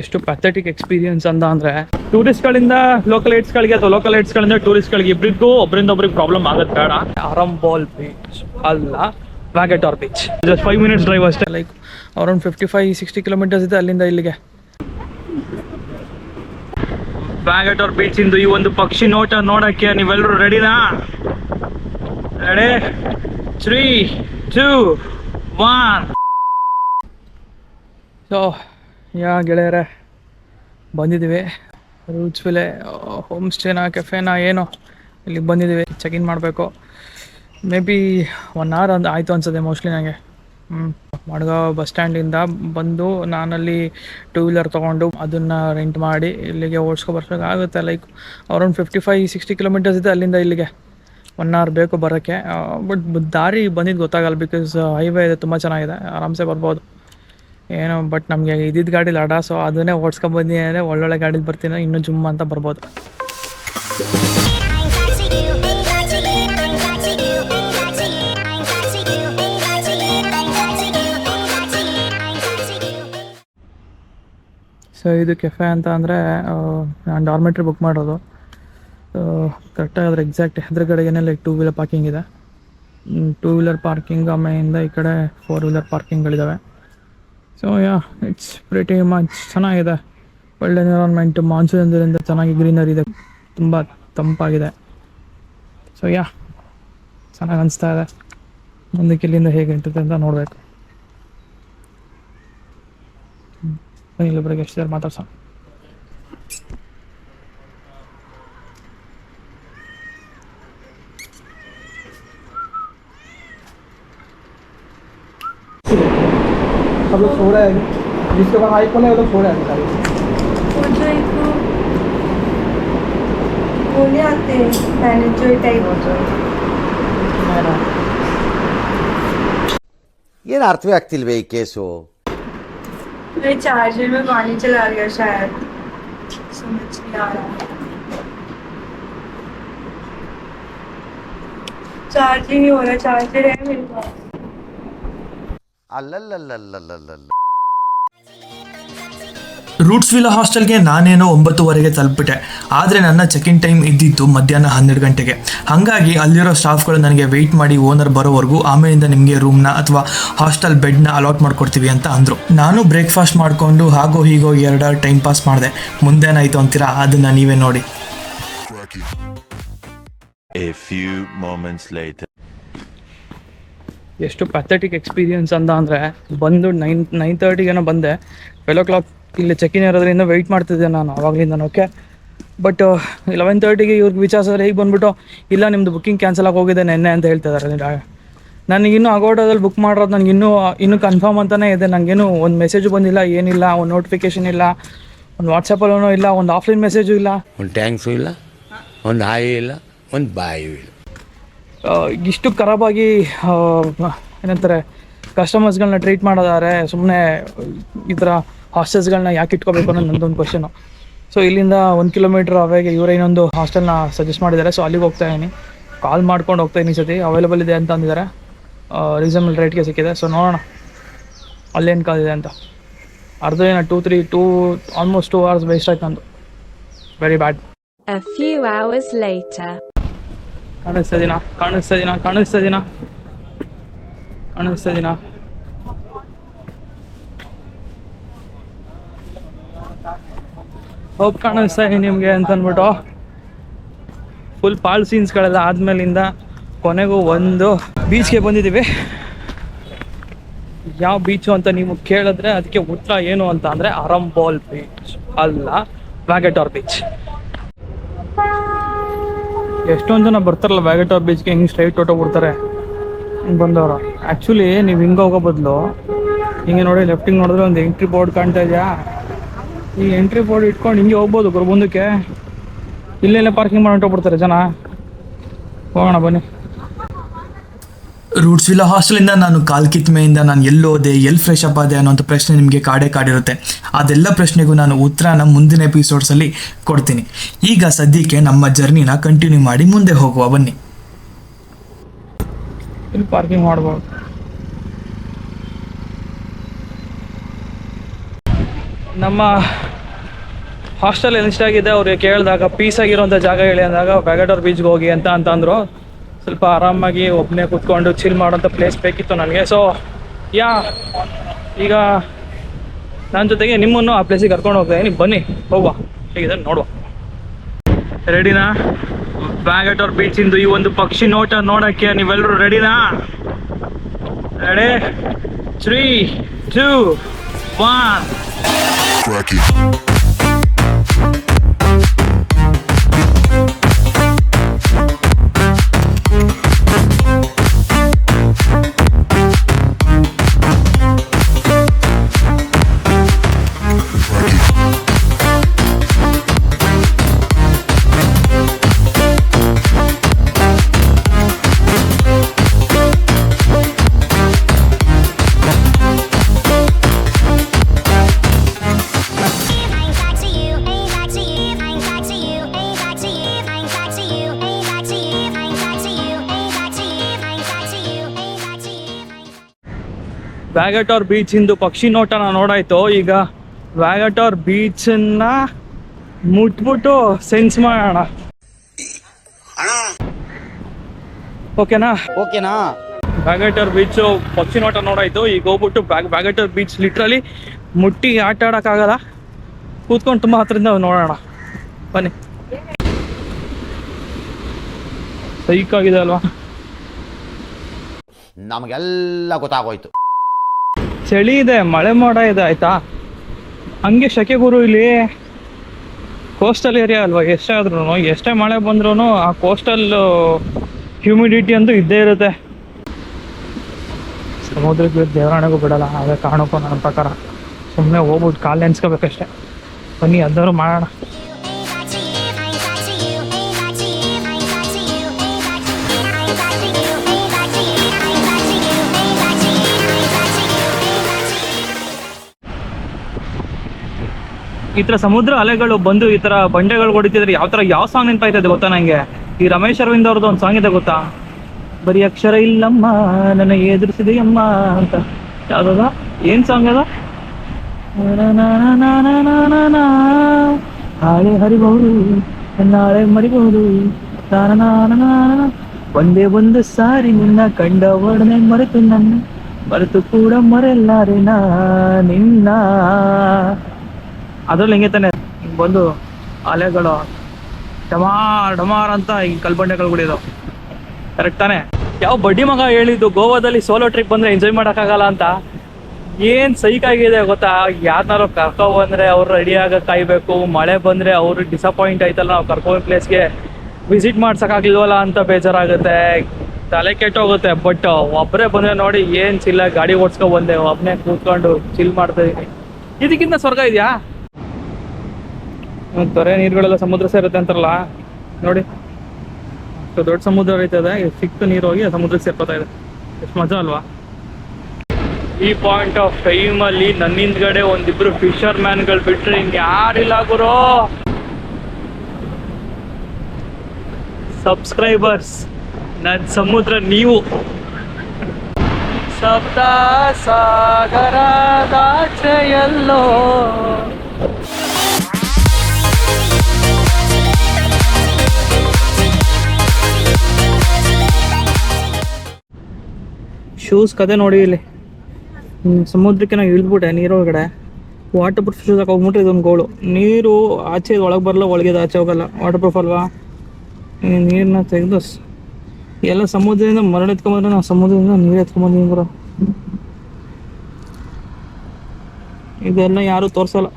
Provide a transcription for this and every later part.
ಎಷ್ಟು pathetic experience ಅಂತ ಅಂದರೆ ಟೂರಿಸ್ಟ್ಗಳಿಂದ ಲೋಕಲ್ ಏಡ್ಸ್ಗಳಿಗೆ ಅಥವಾ ಲೋಕಲ್ ಏಡ್ಸ್ಗಳಿಂದ ಟೂರಿಸ್ಟ್ಗಳಿಗೆ ಇಬ್ಬರಿಗೂ ಒಬ್ಬರಿಗೆ ಪ್ರಾಬ್ಲಮ್ ಆಗೋದು ಬೇಡ. ಆರಂಬೋಲ್ ಬೀಚ್ ಅಲ್ಲ, ವ್ಯಾಗಟಾರ್ ಬೀಚ್. ಜಸ್ಟ್ 5 minutes ಡ್ರೈವ್ ಅಷ್ಟೇ. ಲೈಕ್ ಅರೌಂಡ್ 55-60 ಕಿಲೋಮೀಟರ್ಸ್ ಇದೆ ಅಲ್ಲಿಂದ ಇಲ್ಲಿಗೆ. ವ್ಯಾಗಟಾರ್ ಬೀಚ್ ಇಂದು ಈ ಒಂದು ಪಕ್ಷಿ ನೋಟ ನೋಡೋಕ್ಕೆ ನೀವೆಲ್ಲರೂ ರೆಡಿನಾ? ರೆಡಿ? 3, 2, 1. ಸೊ ಗೆಳೆಯರೆ, ಬಂದಿದ್ದೀವಿ ರೂಟ್ಸ್ ವಿಲೆ ಹೋಮ್ ಸ್ಟೇನ ಕೆಫೆನಾ ಏನೋ ಇಲ್ಲಿಗೆ ಬಂದಿದ್ದೀವಿ. ಚೆಕ್-ಇನ್ ಮಾಡಬೇಕು. ಮೇ ಬಿ 1 hour ಆಯಿತು ಅನ್ಸುತ್ತೆ ಮೋಸ್ಟ್ಲಿ ನನಗೆ. ಮಡ್ಗಾಂವ್ ಬಸ್ ಸ್ಟ್ಯಾಂಡಿಂದ ಬಂದು ನಾನಲ್ಲಿ 2 wheeler ತೊಗೊಂಡು ಅದನ್ನು ರೆಂಟ್ ಮಾಡಿ ಇಲ್ಲಿಗೆ ಓಡಿಸ್ಕೊಬರ್ಬೇಕಾಗುತ್ತೆ. ಲೈಕ್ ಅರೌಂಡ್ 55-60 ಕಿಲೋಮೀಟರ್ಸ್ ಇದೆ ಅಲ್ಲಿಂದ ಇಲ್ಲಿಗೆ. 1 hour ಬೇಕು ಬರೋಕ್ಕೆ. ಬಟ್ ದಾರಿ ಬಂದಿದ್ದು ಗೊತ್ತಾಗಲ್ಲ, ಬಿಕಾಸ್ ಹೈವೇ ಇದೆ, ತುಂಬ ಚೆನ್ನಾಗಿದೆ, ಆರಾಮ್ಸೆ ಬರ್ಬೋದು ಏನೋ. ಬಟ್ ನಮಗೆ ಇದ್ದಿದ್ದು ಗಾಡಿ ಲಾಡ, ಸೊ ಅದನ್ನೇ ಓಡಿಸ್ಕೊಂಡ್ಬಂದಿ ಅಂದರೆ ಒಳ್ಳೊಳ್ಳೆ ಗಾಡೀಲಿ ಬರ್ತೀನಿ, ಇನ್ನೂ ಜುಮ್ ಅಂತ ಬರ್ಬೋದು. ಸೊ ಇದು ಕೆಫೆ ಅಂತ ಅಂದರೆ ನಾನು ಡಾರ್ಮೆಟ್ರಿ ಬುಕ್ ಮಾಡೋದು. ಕರೆಕ್ಟಾಗಿ ಅದ್ರ ಎಕ್ಸಾಕ್ಟ್ ಎದುರುಗಡೆಗೇನೆ ಲೈಕ್ 2 wheeler ಪಾರ್ಕಿಂಗ್ ಇದೆ. 2 wheeler ಪಾರ್ಕಿಂಗ್ ಆಮೇಲಿಂದ ಈ ಕಡೆ 4 wheeler ಪಾರ್ಕಿಂಗ್ಗಳಿದ್ದಾವೆ. ಸೊ ಇಟ್ಸ್ ಪ್ರಿಟಿ ಮಚ್ ಚೆನ್ನಾಗಿದೆ. ಒಳ್ಳೆ ಎನ್ವಿರಾನ್ಮೆಂಟ್, ಮಾನ್ಸೂನ್ದಿಂದ ಚೆನ್ನಾಗಿ ಗ್ರೀನರಿ ಇದೆ, ತುಂಬ ತಂಪಾಗಿದೆ. ಸೊ ಚೆನ್ನಾಗಿ ಅನಿಸ್ತಾ ಇದೆ. ಮುಂದಕ್ಕೆ ಇಲ್ಲಿಂದ ಹೇಗೆ ಇರ್ತದೆ ಅಂತ ನೋಡಬೇಕು. ಇಲ್ಲೊಬ್ಬರಿಗೆ ಎಷ್ಟು ಜನ ಮಾತಾಡ್ಸೋಣ. सब लोग सो रहे हैं, जिसके पास आईफोन है वो लोग सो रहे हैं सारे। बोले आते मैनेजर टाइप ಏನು ಅರ್ಥವೇ ಆಗ್ತಿಲ್ವೇ ಈ ಕೇಸು? मेरे चार्जर में पानी चला गया शायद, समझ नहीं आ रहा. चार्ज ही नहीं हो रहा. चार्जर है मेरे पास. ಅಲ್ಲಲ್ಲಲ್ಲಲ್ಲಲ್ಲಲ್ಲ. ರೂಟ್ಸ್ ವಿಲ್ಲಾ ಹಾಸ್ಟೆಲ್ಗೆ ನಾನೇನೋ 9:30ಗೆ ತಲುಪಿಬಿಟ್ಟೆ. ಆದರೆ ನನ್ನ ಚೆಕ್-ಇನ್ ಟೈಮ್ ಇದ್ದಿದ್ದು ಮಧ್ಯಾಹ್ನ 12 ಗಂಟೆಗೆ. ಹಾಗಾಗಿ ಅಲ್ಲಿರೋ ಸ್ಟಾಫ್ಗಳು ನನಗೆ ವೆಯ್ಟ್ ಮಾಡಿ ಓನರ್ ಬರೋವರೆಗೂ ಆಮೇಲಿಂದ ನಿಮಗೆ ರೂಮ್ನ ಅಥವಾ ಹಾಸ್ಟೆಲ್ ಬೆಡ್ನ ಅಲಾಟ್ ಮಾಡ್ಕೊಡ್ತೀವಿ ಅಂತ ಅಂದರು. ನಾನು ಬ್ರೇಕ್ಫಾಸ್ಟ್ ಮಾಡಿಕೊಂಡು ಹಾಗೋ ಹೀಗೋ 2 hour ಟೈಮ್ ಪಾಸ್ ಮಾಡಿದೆ. ಮುಂದೇನಾಯಿತು ಅಂತೀರಾ? ಅದನ್ನು ನೀವೇ ನೋಡಿ. A few moments later. ಎಷ್ಟು ಪ್ಯಾಥೆಟಿಕ್ ಎಕ್ಸ್ಪೀರಿಯನ್ಸ್ ಅಂತ ಅಂದರೆ ಬಂದು 9:30 ಬಂದೆ. 12 o'clock ಇಲ್ಲಿ ಚೆಕ್-ಇನ್ ಇರೋದ್ರಿಂದ ವೆಯ್ಟ್ ಮಾಡ್ತಿದ್ದೆ ನಾನು ಆವಾಗಲಿಂದ. ಓಕೆ, ಬಟ್ 11:30 ಇವ್ರಿಗೆ ವಿಚಾರಿಸಿದ್ರೆ ಈಗ ಬಂದುಬಿಟ್ಟು ಇಲ್ಲ ನಿಮ್ಮದು ಬುಕ್ಕಿಂಗ್ ಕ್ಯಾನ್ಸಲ್ ಆಗಿ ಹೋಗಿದೆ ನೆನ್ನೆ ಅಂತ ಹೇಳ್ತಿದ್ದಾರೆ. ನನಗಿನ್ನೂ ಅಗೋಡೋದಲ್ಲಿ ಬುಕ್ ಮಾಡಿರೋದು ನನಗಿನ್ನೂ ಕನ್ಫರ್ಮ್ ಅಂತಲೇ ಇದೆ. ನನಗೇನು ಒಂದು ಮೆಸೇಜು ಬಂದಿಲ್ಲ, ಏನಿಲ್ಲ, ಒಂದು ನೋಟಿಫಿಕೇಷನ್ ಇಲ್ಲ, ಒಂದು ವಾಟ್ಸಪ್ಪಲ್ಲೂ ಇಲ್ಲ, ಒಂದು ಆಫ್ಲೈನ್ ಮೆಸೇಜು ಇಲ್ಲ, ಒಂದು ಟ್ಯಾಂಕ್ಸು ಇಲ್ಲ, ಒಂದು ಹಾಯಿ ಇಲ್ಲ, ಒಂದು ಬಾಯು ಇಲ್ಲ. ಇಷ್ಟು ಖರಾಬಾಗಿ ಏನಂತಾರೆ ಕಸ್ಟಮರ್ಸ್ಗಳನ್ನ ಟ್ರೀಟ್ ಮಾಡೋದಾದ್ರೆ ಸುಮ್ಮನೆ ಈ ಥರ ಹಾಸ್ಟೆಲ್ಸ್ಗಳನ್ನ ಯಾಕೆ ಇಟ್ಕೋಬೇಕು ಅನ್ನೋದು ನನ್ನದೊಂದು ಕ್ವಶನು. ಸೊ ಇಲ್ಲಿಂದ 1 kilometer ಅವೆಗೆ ಇವರೇ ಇನ್ನೊಂದು ಹಾಸ್ಟೆಲ್ನ ಸಜೆಸ್ಟ್ ಮಾಡಿದ್ದಾರೆ. ಸೊ ಅಲ್ಲಿಗೆ ಹೋಗ್ತಾ ಇದ್ದೀನಿ, ಕಾಲ್ ಮಾಡ್ಕೊಂಡು ಹೋಗ್ತಾ ಇದ್ದೀನಿ. ಸತಿ ಅವೈಲೇಬಲ್ ಇದೆ ಅಂತ ಅಂದಿದ್ದಾರೆ, ರೀಸನಬಲ್ ರೇಟ್ಗೆ ಸಿಕ್ಕಿದೆ. ಸೊ ನೋಡೋಣ ಅಲ್ಲೇನು ಕಾದಿದೆ ಅಂತ. ಆಲ್ಮೋಸ್ಟ್ 2 hours ವೇಸ್ಟ್ ಆಯ್ತು ನಂದು. Very bad. A few hours later. ಕಾಣಿಸ್ತಾ ಹೋಗಿ ಕಾಣಿಸ್ತಾ ನಿಮಗೆ ಅಂತ ಅಂದ್ಬಿಟ್ಟು ಫುಲ್ ಪಾಲ್ ಸೀನ್ಸ್ಗಳೆಲ್ಲ ಆದಮೇಲಿಂದ ಕೊನೆಗೂ ಒಂದು ಬೀಚ್ಗೆ ಬಂದಿದ್ದೀವಿ. ಯಾವ ಬೀಚು ಅಂತ ನೀವು ಕೇಳಿದ್ರೆ ಅದಕ್ಕೆ ಉತ್ತರ ಏನು ಅಂತ ಅಂದರೆ ಆರಂಬೋಲ್ ಬೀಚ್ ಅಲ್ಲ, ವ್ಯಾಗಟಾರ್ ಬೀಚ್. ಎಷ್ಟೊಂದು ಜನ ಬರ್ತಾರಲ್ಲ ವ್ಯಾಗಟಾರ್ ಬೀಚ್ಗೆ, ಹಿಂಗೆ ಸ್ಟ್ರೈಟ್ ಹೊಟ್ಟೋಗ್ಬಿಡ್ತಾರೆ ಹಿಂಗೆ ಬಂದವರು. ಆ್ಯಕ್ಚುಲಿ ನೀವು ಹಿಂಗೆ ಹೋಗೋ ಬದಲು ಹಿಂಗೆ ನೋಡಿ ಲೆಫ್ಟಿಗೆ ನೋಡಿದ್ರೆ ಒಂದು ಎಂಟ್ರಿ ಬೋರ್ಡ್ ಕಾಣ್ತಾ ಇದೆಯಾ? ಈ ಎಂಟ್ರಿ ಬೋರ್ಡ್ ಇಟ್ಕೊಂಡು ಹಿಂಗೆ ಹೋಗ್ಬೋದು ಮುಂದಕ್ಕೆ. ಇಲ್ಲೆಲ್ಲ ಪಾರ್ಕಿಂಗ್ ಮಾಡಿ ಹೊಟ್ಟೋಗ್ಬಿಡ್ತಾರೆ ಜನ. ಹೋಗೋಣ ಬನ್ನಿ. ರೂಟ್ಸ್ ವಿಲ್ಲಾ ಹಾಸ್ಟೆಲಿಂದ ನಾನು ಕಾಲ್ಕಿತ್ಮೆಯಿಂದ ನಾನು ಎಲ್ಲೋದೆ, ಎಲ್ಲಿ ಫ್ರೆಶ್ ಅಪ್ ಆದೆ ಅನ್ನೋಂಥ ಪ್ರಶ್ನೆ ನಿಮಗೆ ಕಾಡಿರುತ್ತೆ. ಅದೆಲ್ಲ ಪ್ರಶ್ನೆಗೂ ನಾನು ಉತ್ತರನ ಮುಂದಿನ ಎಪಿಸೋಡ್ಸಲ್ಲಿ ಕೊಡ್ತೀನಿ. ಈಗ ಸದ್ಯಕ್ಕೆ ನಮ್ಮ ಜರ್ನಿನ ಕಂಟಿನ್ಯೂ ಮಾಡಿ ಮುಂದೆ ಹೋಗುವ ಬನ್ನಿ. ಇಲ್ಲಿ ಪಾರ್ಕಿಂಗ್ ಮಾಡ್ಬೋದು. ನಮ್ಮ ಹಾಸ್ಟೆಲ್ ಎಷ್ಟಾಗಿದೆ ಅವ್ರಿಗೆ ಕೇಳಿದಾಗ ಪೀಸಾಗಿರೋಂಥ ಜಾಗ ಹೇಳಿ ಅಂದಾಗ ವ್ಯಾಗಟರ್ ಬೀಚ್ಗೆ ಹೋಗಿ ಅಂತಂದರು. ಸ್ವಲ್ಪ ಆರಾಮಾಗಿ ಒಬ್ಬನೇ ಕೂತ್ಕೊಂಡು ಚಿಲ್ ಮಾಡೋಂಥ ಪ್ಲೇಸ್ ಬೇಕಿತ್ತು ನನಗೆ. ಸೊ ಈಗ ನನ್ನ ಜೊತೆಗೆ ನಿಮ್ಮನ್ನು ಆ ಪ್ಲೇಸಿಗೆ ಕರ್ಕೊಂಡು ಹೋಗ್ತಾಯಿದ್ದೀನಿ. ಬನ್ನಿ ಹೋಗುವ, ಹೇಗಿದೆ ನೋಡುವ. ರೆಡಿನಾ? ವ್ಯಾಗಟರ್ ಬೀಚಿಂದು ಈ ಒಂದು ಪಕ್ಷಿ ನೋಟ ನೋಡೋಕ್ಕೆ ನೀವೆಲ್ಲರೂ ರೆಡಿನಾ? ರೆಡಿ? 3, 2, 1. ವ್ಯಾಗಟರ್ ಬೀಚಿಂದು ಪಕ್ಷಿ ನೋಟನ ನೋಡಾಯ್ತು. ಈಗ ವ್ಯಾಗಟರ್ ಬೀಚನ್ನ ಮುಟ್ಬಿಟ್ಟು ಸೆನ್ಸ್ ಮಾಡೋಣ. ಓಕೆನಾ? ವ್ಯಾಗಟರ್ ಬೀಚು ಪಕ್ಷಿ ನೋಟ ನೋಡಾಯ್ತು. ಈಗ ಹೋಗ್ಬಿಟ್ಟು ವ್ಯಾಗಟರ್ ಬೀಚ್ ಲಿಟ್ರಲಿ ಮುಟ್ಟಿ ಆಟ ಆಡೋಕ್ಕಾಗಲ್ಲ, ಕೂತ್ಕೊಂಡು ತುಂಬ ಹತ್ರದಿಂದ ನೋಡೋಣ. ಬನ್ನಿ. ಸೈಕಾಗಿದೆ ಅಲ್ವಾ? ನಮಗೆಲ್ಲ ಗೊತ್ತಾಗೋಯ್ತು. ಚಳಿ ಇದೆ, ಮಳೆ ಮೋಡ ಇದೆ, ಆಯ್ತಾ? ಹಂಗೆ ಶಕೆ ಗುರು. ಇಲ್ಲಿ ಕೋಸ್ಟಲ್ ಏರಿಯಾ ಅಲ್ವಾ, ಎಷ್ಟೇ ಆದ್ರೂ ಎಷ್ಟೇ ಮಳೆ ಬಂದ್ರೂ ಆ ಕೋಸ್ಟಲ್ ಹ್ಯೂಮಿಡಿಟಿ ಅಂತೂ ಇದ್ದೇ ಇರುತ್ತೆ. ಸಮುದ್ರಕ್ಕೆ ದೇವರಾಣೆಗೂ ಬಿಡಲ್ಲ, ಅದೇ ಕಾರಣಕ್ಕೂ ನನ್ನ ಪ್ರಕಾರ ಸುಮ್ಮನೆ ಹೋಗ್ಬಿಟ್ಟು ಕಾಲು ನೆನ್ಸ್ಕೋಬೇಕಷ್ಟೆ. ಬನ್ನಿ ಅದಾದ್ರು ಮಾಡೋಣ. ಈ ಥರ ಸಮುದ್ರ ಅಲೆಗಳು ಬಂದು ಈ ಥರ ಬಂಡೆಗಳು ಹೊಡಿತಿದ್ರೆ ಯಾವ ಸಾಂಗ್ ನೆನಪಾಯ್ತದೆ ಗೊತ್ತಾ ನನಗೆ? ಈ ರಮೇಶ್ ಅರವಿಂದ್ ಅವ್ರದ್ದು ಒಂದು ಸಾಂಗ್ ಇದೆ ಗೊತ್ತಾ? ಬರೀ ಅಕ್ಷರ ಇಲ್ಲಮ್ಮ ನನ್ನ ಎದುರಿಸಿದೆಯಮ್ಮ ಅಂತ. ಯಾವ್ದದ? ಏನು ಸಾಂಗ್ ಅದ? ಹಾಳೆ ಹರಿಬಹುದು ನಾಳೆ ಮರಿಬಹುದು, ಒಂದೇ ಒಂದು ಸಾರಿ ನಿನ್ನ ಕಂಡ ಒಡನೆ ಮರೆತು ಕೂಡ ಮರೆಯಲಾರೆ ನಿನ್ನ. ಅದ್ರಲ್ಲಿ ಹೆಂಗೆ ತಾನೆ ಬಂದು ಅಲೆಗಳು ಡಮಾರ್ ಡಮಾರ್ ಅಂತ ಈ ಕಲ್ಬಂಡೆಗಳು ಗುಡಿಯೋದು, ಕರೆಕ್ಟ್ ತಾನೆ? ಯಾವ ಬಡ್ಡಿ ಮಗ ಹೇಳಿದ್ದು ಗೋವಾದಲ್ಲಿ ಸೋಲೋ ಟ್ರಿಪ್ ಬಂದರೆ ಎಂಜಾಯ್ ಮಾಡೋಕ್ಕಾಗಲ್ಲ ಅಂತ? ಏನು ಸೈಕಾಗಿದೆ ಗೊತ್ತಾ? ಯಾರನ್ನಾರು ಕರ್ಕೊ ಬಂದರೆ ಅವ್ರು ರೆಡಿಯಾಗ ಕಾಯಬೇಕು, ಮಳೆ ಬಂದರೆ ಅವ್ರಿಗೆ ಡಿಸಪಾಯಿಂಟ್ ಆಯ್ತಲ್ಲ, ನಾವು ಕರ್ಕೊಂಡು ಪ್ಲೇಸ್ಗೆ ವಿಸಿಟ್ ಮಾಡ್ಸೋಕ್ಕಾಗಲಿಲ್ವಲ್ಲ ಅಂತ ಬೇಜಾರಾಗುತ್ತೆ, ತಲೆ ಕೆಟ್ಟೋಗುತ್ತೆ. ಬಟ್ ಒಬ್ಬರೇ ಬಂದರೆ ನೋಡಿ ಏನು ಚಿಲ್ಲ, ಗಾಡಿ ಓಡಿಸ್ಕೊ ಬಂದೆ, ಒಬ್ಬನೇ ಕೂತ್ಕೊಂಡು ಚಿಲ್ ಮಾಡ್ತಾಯಿದ್ದೀನಿ. ಇದಕ್ಕಿಂತ ಸ್ವರ್ಗ ಇದೆಯಾ? ತೊರೆ ನೀರುಗಳೆಲ್ಲ ಸಮುದ್ರ ಸೇರುತ್ತೆ ಅಂತಾರಲ್ಲ, ನೋಡಿ ಅಷ್ಟು ದೊಡ್ಡ ಸಮುದ್ರ ಐತದೆ, ಸಿಕ್ತು ನೀರು ಹೋಗಿ ಸಮುದ್ರಕ್ಕೆ ಸೇರ್ಕೋತಾ ಇದೆ. ಎಷ್ಟು ಮಜಾ ಅಲ್ವಾ? ಈ ಪಾಯಿಂಟ್ ಆಫ್ ಟೈಮಲ್ಲಿ ನನ್ನ ಹಿಂದ್ಗಡೆ ಒಂದಿಬ್ರು ಫಿಶರ್ ಮ್ಯಾನ್ಗಳು ಬಿಟ್ರೆ ಇನ್ಯಾರಿಲ್ಲ ಗುರು. ಸಬ್ಸ್ಕ್ರೈಬರ್ಸ್, ನನ್ನ ಸಮುದ್ರ ನೀವು. ಸಪ್ತ ಸಾಗರದಾಚೆಯಲ್ಲೋ ಶೂಸ್ ಕತೆ ನೋಡಿ. ಇಲ್ಲಿ ಸಮುದ್ರಕ್ಕೆ ನಾವು ಇಳಿದ್ಬಿಟ್ಟೆ ನೀರೊಳಗಡೆ, ವಾಟರ್ ಪ್ರೂಫ್ ಶೂಸ್ ಹಾಕೋಗ್ಬಿಟ್ರೆ ಇದೊಂದು ಗೋಳು. ನೀರು ಆಚೆ ಒಳಗೆ ಬರಲ್ಲ, ಒಳಗೆ ಆಚೆ ಹೋಗಲ್ಲ, ವಾಟರ್ ಪ್ರೂಫ್ ಅಲ್ವಾ? ನೀರನ್ನ ತೆಗೆದು ಎಲ್ಲ ಸಮುದ್ರದಿಂದ ಮರಳು ಎತ್ಕೊಂಬಂದ್ರೆ ನಾವು ಸಮುದ್ರದಿಂದ ನೀರು ಎತ್ಕೊಂಬಂದಿವಿ ಬರೋ. ಇದೆಲ್ಲ ಯಾರು ತೋರಿಸಲ್ಲ.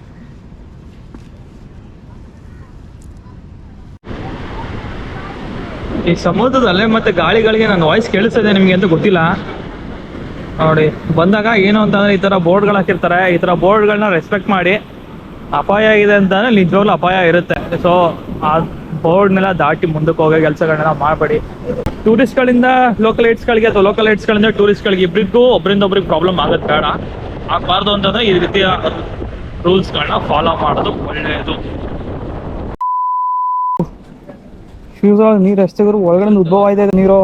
ಈ ಸಮುದ್ರದ ಅಲೆ ಮತ್ತು ಗಾಳಿಗಳಿಗೆ ನನ್ನ ವಾಯ್ಸ್ ಕೇಳಿಸ್ತಿದೆ ನಿಮಗೆ ಅಂತ ಗೊತ್ತಿಲ್ಲ ನೋಡಿ. ಬಂದಾಗ ಏನು ಅಂತಂದರೆ ಈ ಥರ ಬೋರ್ಡ್ಗಳು ಹಾಕಿರ್ತಾರೆ, ಈ ಥರ ಬೋರ್ಡ್ಗಳನ್ನ ರೆಸ್ಪೆಕ್ಟ್ ಮಾಡಿ. ಅಪಾಯ ಇದೆ ಅಂತಂದರೆ ನಿಜವಾಗ್ಲೂ ಅಪಾಯ ಇರುತ್ತೆ. ಸೊ ಆ ಬೋರ್ಡ್ನೆಲ್ಲ ದಾಟಿ ಮುಂದಕ್ಕೆ ಹೋಗೋ ಕೆಲಸಗಳನ್ನೆಲ್ಲ ಮಾಡಬೇಡಿ. ಟೂರಿಸ್ಟ್ಗಳಿಂದ ಲೋಕಲೈಟ್ಸ್ಗಳಿಗೆ ಅಥವಾ ಲೋಕಲೈಟ್ಸ್ಗಳಿಂದ ಟೂರಿಸ್ಟ್ಗಳಿಗೆ ಇಬ್ಬರಿಗೂ ಒಬ್ಬರಿಂದ ಒಬ್ರಿಗೆ ಪ್ರಾಬ್ಲಮ್ ಆಗೋದು ಬೇಡ, ಆಗಬಾರ್ದು ಅಂತಂದರೆ ಈ ರೀತಿಯ ರೂಲ್ಸ್ಗಳನ್ನ ಫಾಲೋ ಮಾಡೋದು ಒಳ್ಳೆಯದು. ಫ್ಯೂಸ್ ಒಳಗೆ ನೀರು ಎಷ್ಟಿದ್ರು ಒಳಗಡೆ ಉದ್ಭವ ಇದೆ ನೀರು.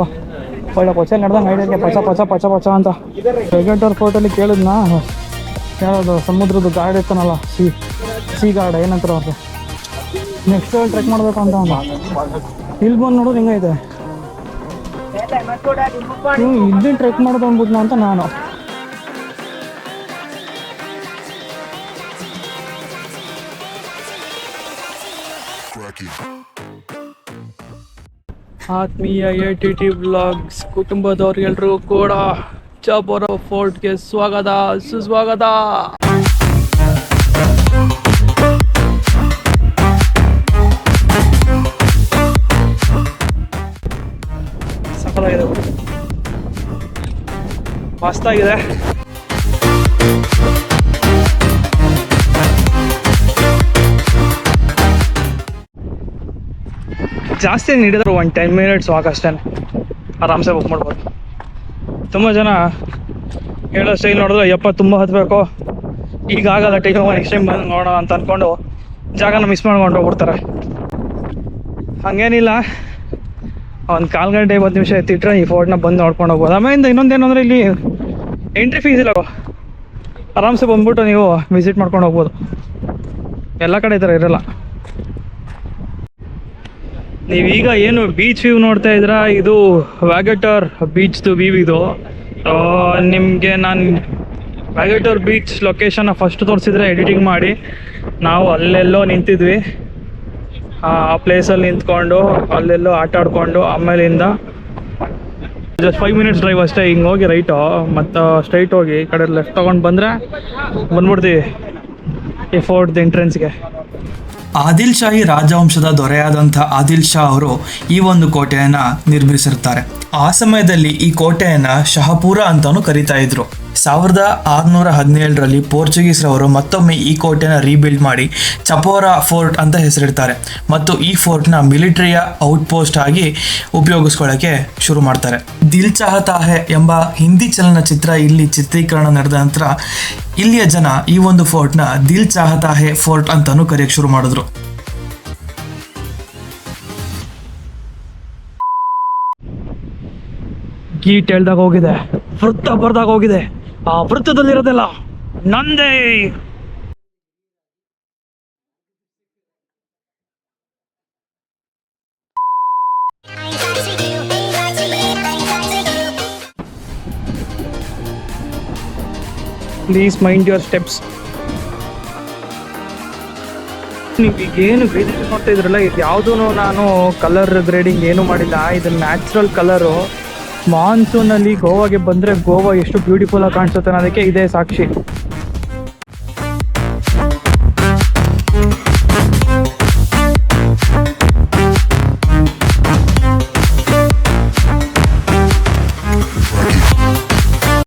ಒಳ್ಳೆ ಕೊಚ್ಚಲ್ಲಿ ನಡೆದಂಗೆ ಐಡಿಯಾಗೆ ಪಚ ಪಚ ಪಚ ಪಚ ಅಂತ. ವ್ಯಾಗಟರ್ ಫೋರ್ಟಲ್ಲಿ ಕೇಳಿದ್ನಾ, ಯಾವುದು ಸಮುದ್ರದ ಗಾರ್ಡ್ ಇರ್ತಾನಲ್ಲ, ಸಿ ಗಾರ್ಡ್ ಏನಂತಾರೆ ಅವ್ರಿಗೆ. ನೆಕ್ಸ್ಟ್ ಟ್ರೆಕ್ ಮಾಡಬೇಕು ಅಂತ ಅವನು ಇಲ್ಲಿ ಬಂದು ನೋಡೋದು ಹಿಂಗೈತೆ. ಇಲ್ಲಿ ಟ್ರೆಕ್ ಮಾಡೋದು ಅಂದ್ಬಿಟ್ನ ಅಂತ ನಾನು. ಆತ್ಮೀಯ ATT ವ್ಲಾಗ್ಸ್ ಕುಟುಂಬದವ್ರಿಗೆಲ್ರಿಗೂ ಕೂಡ ಚಾಪೋರ ಫೋರ್ಟ್ಗೆ ಸ್ವಾಗತ ಸುಸ್ವಾಗತ. ಸಖತ್ತಾಗಿದೆ, ಮಸ್ತಾಗಿದೆ. ಜಾಸ್ತಿ ನೀಡಿದ್ರೆ ಒಂದು 10 ಮಿನಿಟ್ಸ್ ವಾಕ್ ಅಷ್ಟೇ, ಆರಾಮ್ಸೆ ಬುಕ್ ಮಾಡ್ಬೋದು. ತುಂಬ ಜನ ಹೇಳೋ ಸ್ಟೈಲ್ ನೋಡಿದ್ರೆ ಯಪ್ಪ ತುಂಬ ಹತ್ತಬೇಕು, ಈಗ ಆಗಲ್ಲ, ನೆಕ್ಸ್ಟ್ ಟೈಮ್ ಬಂದು ನೋಡೋಣ ಅಂತ ಅಂದ್ಕೊಂಡು ಜಾಗನ ಮಿಸ್ ಮಾಡ್ಕೊಂಡು ಹೋಗ್ಬಿಡ್ತಾರೆ. ಹಾಗೇನಿಲ್ಲ, ಒಂದು 1/4 ಗಂಟೆ 20 ನಿಮಿಷ ಎತ್ತಿಟ್ರೆ ಈ ಫೋರ್ಟ್ನ ಬಂದು ನೋಡ್ಕೊಂಡು ಹೋಗ್ಬೋದು. ಆಮೇಲೆ ಇನ್ನೊಂದೇನು ಅಂದರೆ ಇಲ್ಲಿ ಎಂಟ್ರಿ ಫೀಸ್ ಇಲ್ಲ, ಆರಾಮ್ಸೆ ಬಂದ್ಬಿಟ್ಟು ನೀವು ವಿಸಿಟ್ ಮಾಡ್ಕೊಂಡು ಹೋಗ್ಬೋದು. ಎಲ್ಲ ಕಡೆ ಈ ಥರ ಇರಲ್ಲ. ನೀವೀಗ ಏನು ಬೀಚ್ ವ್ಯೂ ನೋಡ್ತಾ ಇದ್ದೀರಾ, ಇದು ವ್ಯಾಗಟರ್ ಬೀಚ್ದು ವ್ಯೂ. ಇದು ನಿಮಗೆ ನಾನು ವ್ಯಾಗಟರ್ ಬೀಚ್ ಲೊಕೇಶನ್ನ ಫಸ್ಟ್ ತೋರಿಸಿದ್ರೆ ಎಡಿಟಿಂಗ್ ಮಾಡಿ ನಾವು ಅಲ್ಲೆಲ್ಲೋ ನಿಂತಿದ್ವಿ. ಆ ಪ್ಲೇಸಲ್ಲಿ ನಿಂತ್ಕೊಂಡು ಅಲ್ಲೆಲ್ಲೋ ಆಟ ಆಡ್ಕೊಂಡು ಆಮೇಲಿಂದ ಜಸ್ಟ್ 5 ಮಿನಿಟ್ಸ್ ಡ್ರೈವ್ ಅಷ್ಟೇ. ಹಿಂಗೆ ಹೋಗಿ ರೈಟು ಮತ್ತು ಸ್ಟ್ರೈಟ್ ಹೋಗಿ ಈ ಕಡೆ ಲೆಫ್ಟ್ ತೊಗೊಂಡು ಬಂದ್ಬಿಡ್ತೀವಿ ಈ ಫೋರ್ಟ್ದು ಎಂಟ್ರೆನ್ಸ್ಗೆ. ಆದಿಲ್ ಶಾಹಿ ರಾಜವಂಶದ ದೊರೆಯಾದಂಥ ಆದಿಲ್ ಶಾ ಅವರು ಈ ಒಂದು ಕೋಟೆಯನ್ನು ನಿರ್ಮಿಸಿರ್ತಾರೆ. ಆ ಸಮಯದಲ್ಲಿ ಈ ಕೋಟೆಯನ್ನು ಶಹಪುರ ಅಂತಾನೂ ಕರೀತಾ ಇದ್ರು. 1617ರಲ್ಲಿ ಪೋರ್ಚುಗೀಸ್ರವರು ಮತ್ತೊಮ್ಮೆ ಈ ಕೋಟೆನ ರೀಬಿಲ್ಡ್ ಮಾಡಿ ಚಪೋರಾ ಫೋರ್ಟ್ ಅಂತ ಹೆಸರಿಡ್ತಾರೆ ಮತ್ತು ಈ ಫೋರ್ಟ್ನ ಮಿಲಿಟರಿಯ ಔಟ್ಪೋಸ್ಟ್ ಆಗಿ ಉಪಯೋಗಿಸ್ಕೊಳ್ಳೋಕ್ಕೆ ಶುರು ಮಾಡ್ತಾರೆ. ದಿಲ್ ಚಾಹತಾ ಹೈ ಎಂಬ ಹಿಂದಿ ಚಲನಚಿತ್ರ ಇಲ್ಲಿ ಚಿತ್ರೀಕರಣ ನಡೆದ ನಂತರ ಇಲ್ಲಿಯ ಜನ ಈ ಒಂದು ಫೋರ್ಟ್ನ ದಿಲ್ ಚಾಹತಾ ಹೈ ಫೋರ್ಟ್ ಅಂತಾನೂ ಕರೆಯಕ್ಕೆ ಶುರು ಮಾಡಿದ್ರು. ಗೀಟ್ ಹೇಳ್ದಾಗ ಹೋಗಿದೆ, ವೃತ್ತ ಬರ್ದಾಗ ಹೋಗಿದೆ, ಆ ವೃತ್ತದಲ್ಲಿರೋದೆಲ್ಲ ನಂದೇ. Please mind your steps. ನೀವೀಗೇನು ಗ್ರೀನಿಂಗ್ ನೋಡ್ತಾ ಇದ್ರಲ್ಲ, ಇದು ಯಾವುದೂ ನಾನು ಕಲರ್ ಗ್ರೇಡಿಂಗ್ ಏನೂ ಮಾಡಿಲ್ಲ. ಇದು ನ್ಯಾಚುರಲ್ ಕಲರು. ಮಾನ್ಸೂನಲ್ಲಿ ಗೋವಾಗೆ ಬಂದರೆ ಗೋವಾ ಎಷ್ಟು ಬ್ಯೂಟಿಫುಲ್ಲಾಗಿ ಕಾಣಿಸುತ್ತೆ ಅನ್ನೋದಕ್ಕೆ ಇದೇ ಸಾಕ್ಷಿ.